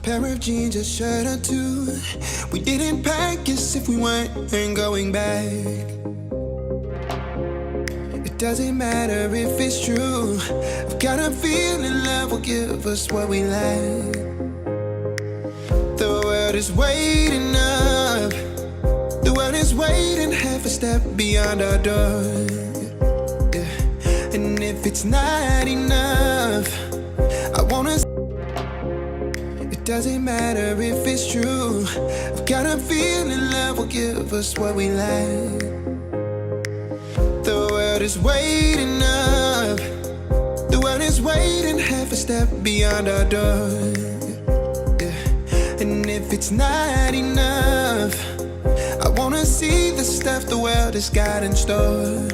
pair of jeans, a shirt or two. We didn't pack as if we weren't going back. It doesn't matter if it's true. I've got a feeling love will give us what we lack. The world is waiting up. The world is waiting half a step beyond our door. Yeah. And if it's not enough, I wanna. It doesn't matter if it's true. I've got a feeling love will give us what we lack. The world is waiting up. The world is waiting half a step beyond our door. Yeah. And if it's not enough, I wanna see the stuff the world has got in store.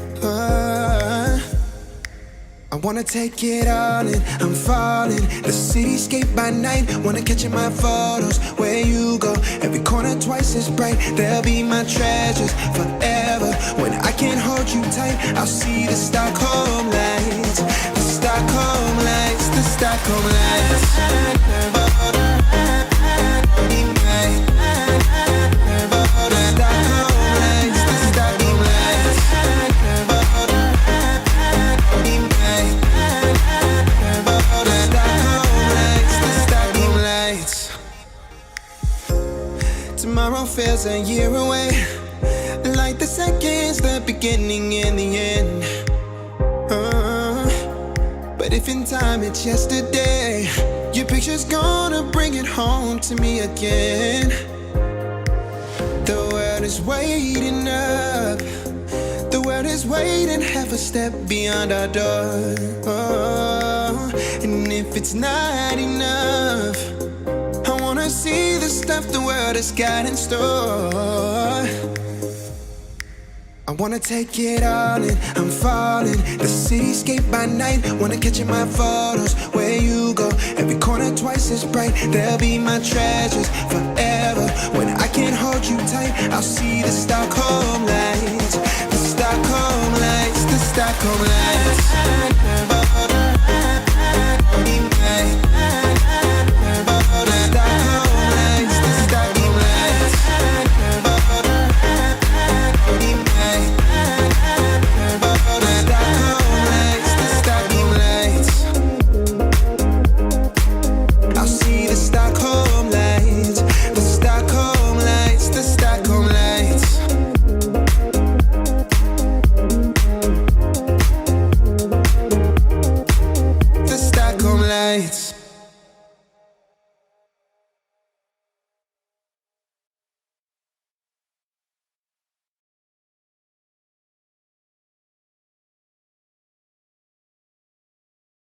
I wanna take it all in, I'm falling. The cityscape by night, wanna catch in my photos. Where you go, every corner twice as bright. They'll be my treasures forever. When I can't hold you tight, I'll see the Stockholm lights. The Stockholm lights, the Stockholm lights. Tomorrow feels a year away, like the seconds, the beginning and the end. But if in time it's yesterday, your picture's gonna bring it home to me again. The world is waiting up. The world is waiting half a step beyond our door. And if it's not enough, I wanna see the stuff the world has got in store. I wanna take it all in, I'm falling. The cityscape by night, wanna catch in my photos. Where you go, every corner twice as bright. They'll be my treasures forever. When I can't hold you tight, I'll see the Stockholm lights. The Stockholm lights, the Stockholm lights.